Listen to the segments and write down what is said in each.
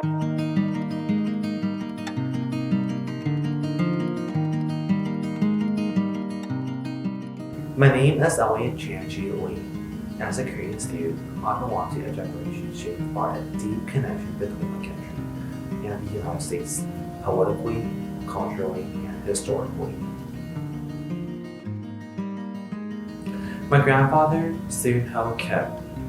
My name is Elliot Jianji Lee. As a Korean student, I belong to a generation shaped by a deep connection between my country and the United States, politically, culturally, and historically. My grandfather, Soon Ho Kim,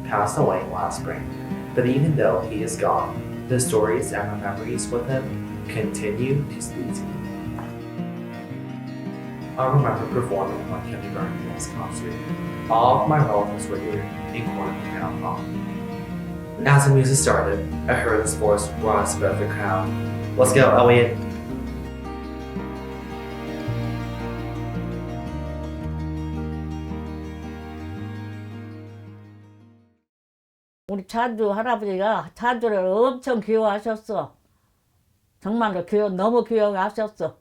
passed away last spring, but even though he is gone, the stories and my memories with him continue to speak to me. I remember performing my kindergarten dance concert. All of my relatives were here, including my grandpa. As the music started, I heard his voice rise above the crowd. Let's go, Elliot! 우리 찬주 할아버지가 찬주를 엄청 귀여워하셨어. 정말로 너무 귀여워하셨어.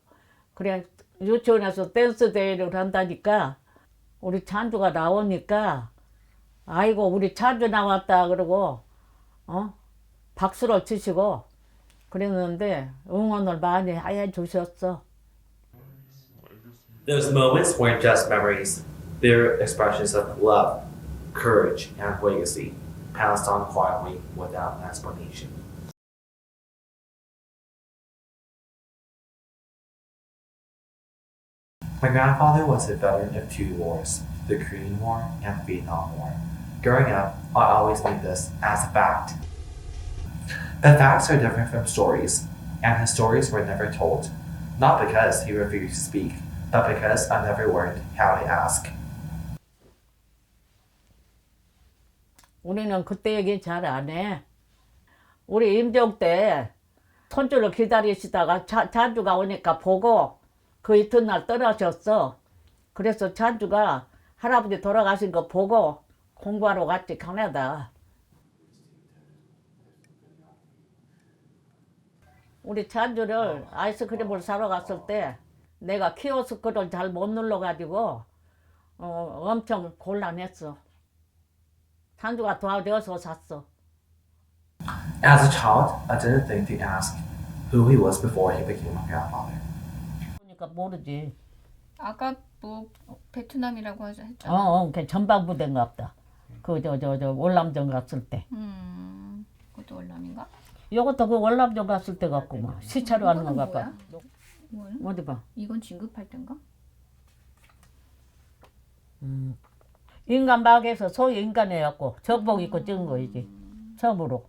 그래 유치원에서 댄스 대회를 한다니까 우리 찬주가 나오니까 아이고 우리 찬주 나왔다 그러고 박수를 치시고 그랬는데 응원을 많이 해주셨어. Those moments weren't just memories. They're expressions of love, courage, and legacy, passed on quietly without explanation. My grandfather was a veteran of two wars, the Korean War and the Vietnam War. Growing up, I always knew this as a fact. But facts are different from stories, and his stories were never told, not because he refused to speak, but because I never learned how to ask. 우리는 그때 얘기 잘 안 해. 우리 임종 때 손주를 기다리시다가 찬주가 오니까 보고 그 이튿날 떨어졌어. 그래서 찬주가 할아버지 돌아가신 거 보고 공부하러 갔지 캐나다. 우리 찬주를 아이스크림을 사러 갔을 때 내가 키오스크를 잘 못 눌러가지고 엄청 곤란했어. 찬주가 도와줘서 샀어. As a child, I didn't think to ask who he was before he became my grandfather. 그러니까 모르지. 아까 뭐 베트남이라고 했잖아. 그 전방부대인가 보다. 저 월남전 갔을 때. 그것도 월남인가? 이것도 그 월남전 갔을 때 같구만. 시차로 하는 건가 봐. 이거는? 어디 봐. 이건 진급할 때인가? 인간 막에서 소위 인간해갖고 전복 입고 찍은 거이지. 처음으로.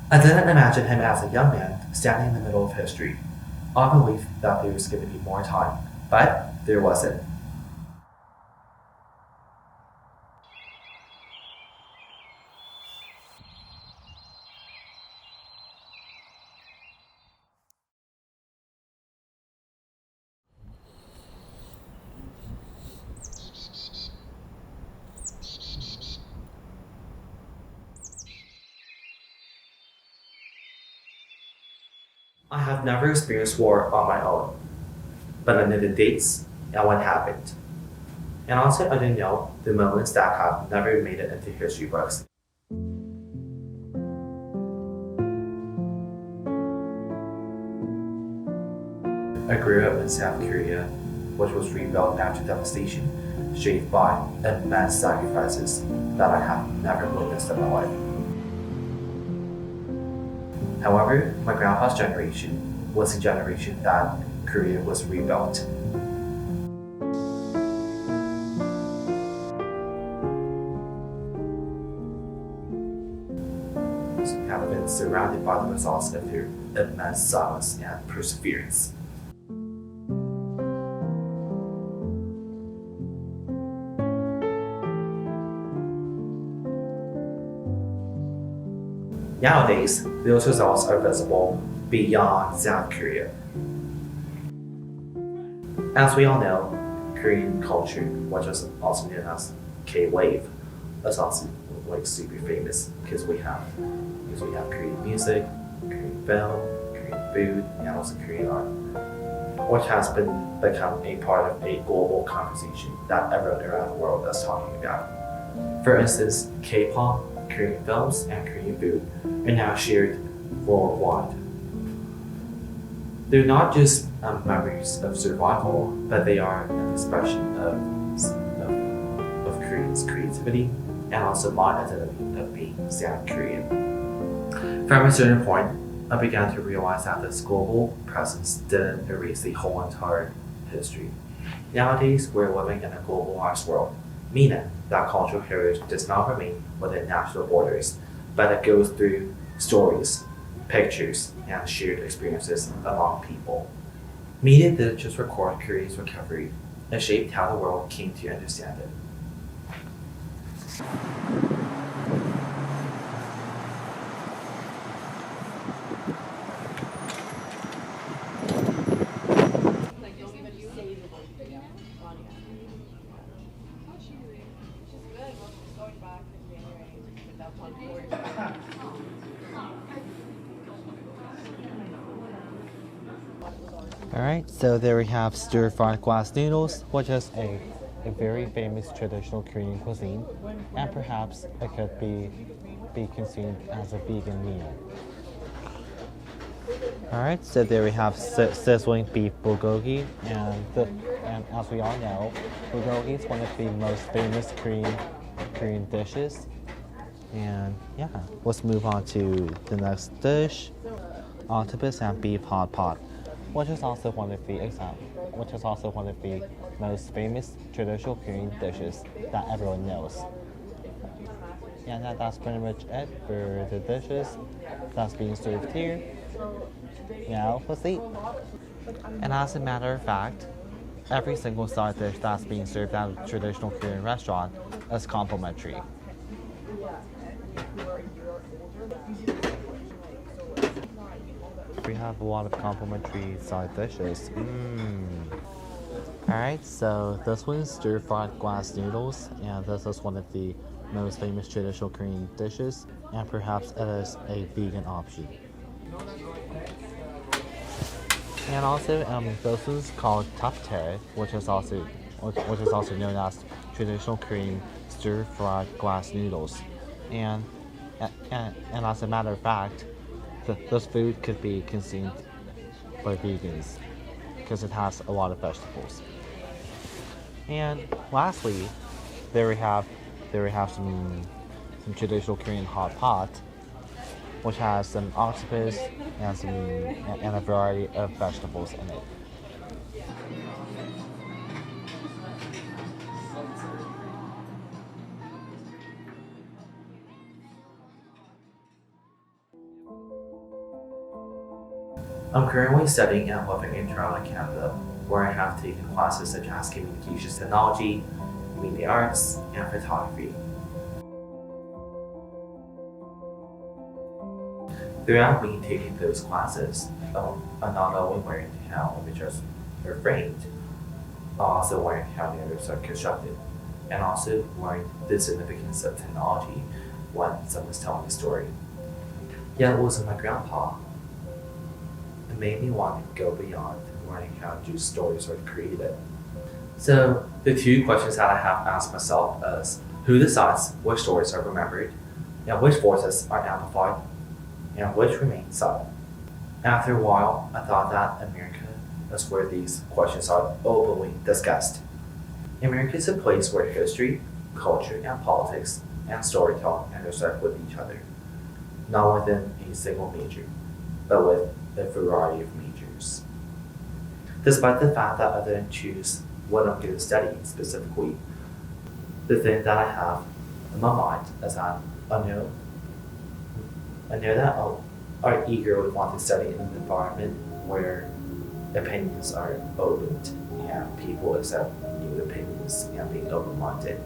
I didn't imagine him as a young man standing in the middle of history. I believed that there was going to be more time, but there wasn't. I have never experienced war on my own, but I knew the dates and what happened. And also I didn't know the moments that have never made it into history books. I grew up in South Korea, which was rebuilt after devastation, shaped by immense sacrifices that I have never witnessed in my life. However, my grandpa's generation was a generation that Korea was rebuilt. Have been surrounded by the results of their immense silence and perseverance. Nowadays, those results are visible beyond South Korea. As we all know, Korean culture, which is also known as K-wave, is also like super famous because we have Korean music, Korean film, Korean food, and also Korean art, which has become a part of a global conversation that everyone around the world is talking about. For instance, K-pop, Korean films, and Korean food are now shared worldwide. They're not just memories of survival, but they are an expression of Koreans' creativity and also my identity of being South Korean. From a certain point, I began to realize that this global presence didn't erase the whole entire history. Nowadays, we're living in a globalized world, meaning that cultural heritage does not remain within national borders, but it goes through stories, pictures, and shared experiences among people. Media didn't just record Korea's recovery, it shaped how the world came to understand it. Alright, so there we have stir-fried glass noodles, which is a very famous traditional Korean cuisine, and perhaps it could be consumed as a vegan meal. Alright, so there we have sizzling beef bulgogi, and as we all know, bulgogi is one of the most famous Korean dishes. And yeah, let's move on to the next dish, octopus and beef hot pot, which is also one of the most famous traditional Korean dishes that everyone knows. And that's pretty much it for the dishes that's being served here. Now let's eat. And as a matter of fact, every single side dish that's being served at a traditional Korean restaurant is complimentary. We have a lot of complimentary side dishes. Alright, so this one is stir-fried glass noodles, and this is one of the most famous traditional Korean dishes, and perhaps it is a vegan option. And also, this is called taptae, which is also known as traditional Korean stir-fried glass noodles. And as a matter of fact, this food could be consumed by vegans because it has a lot of vegetables. And lastly, there we have some traditional Korean hot pot, which has some octopus and a variety of vegetables in it. I'm currently studying and living in Toronto, Canada, where I have taken classes such as communications technology, media arts, and photography. Throughout me taking those classes, I not only learned how images are framed, I also learned how narratives are constructed, and also learned the significance of technology when someone's telling a story. Yet it wasn't my grandpa. It made me want to go beyond learning how to do stories are created. So the two questions that I have asked myself is, who decides which stories are remembered, and which voices are amplified, and which remain silent? After a while, I thought that America is where these questions are openly discussed. America is a place where history, culture, and politics and storytelling intersect with each other, not within a single major, but with a variety of majors. Despite the fact that I didn't choose what I'm going to study specifically, the thing that I have in my mind is that I know that I eagerly want to study in an environment where opinions are opened and people accept new opinions and being open-minded.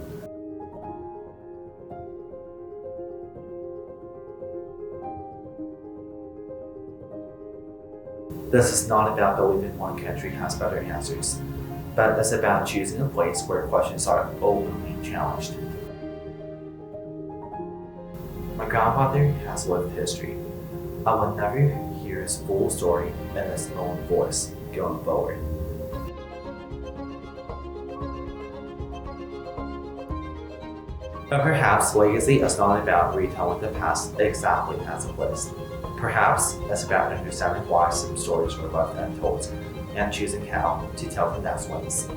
This is not about believing one country has better answers, but it's about choosing a place where questions are openly challenged. My grandfather has lived history. I will never hear his full story in his own voice going forward. But perhaps legacy is not about retelling the past exactly as it was, Perhaps it's about understanding why some stories were left untold and choosing how to tell the next ones.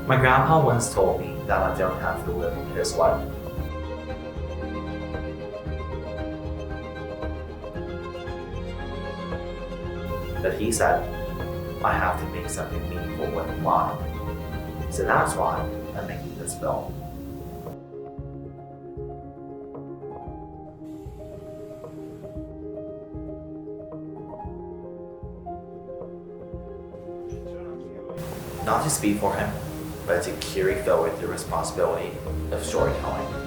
My grandpa once told me that I don't have to live his way. But he said, I have to make something meaningful with mine. So that's why I'm making this film. Not to speak for him, but to carry forward the responsibility of storytelling.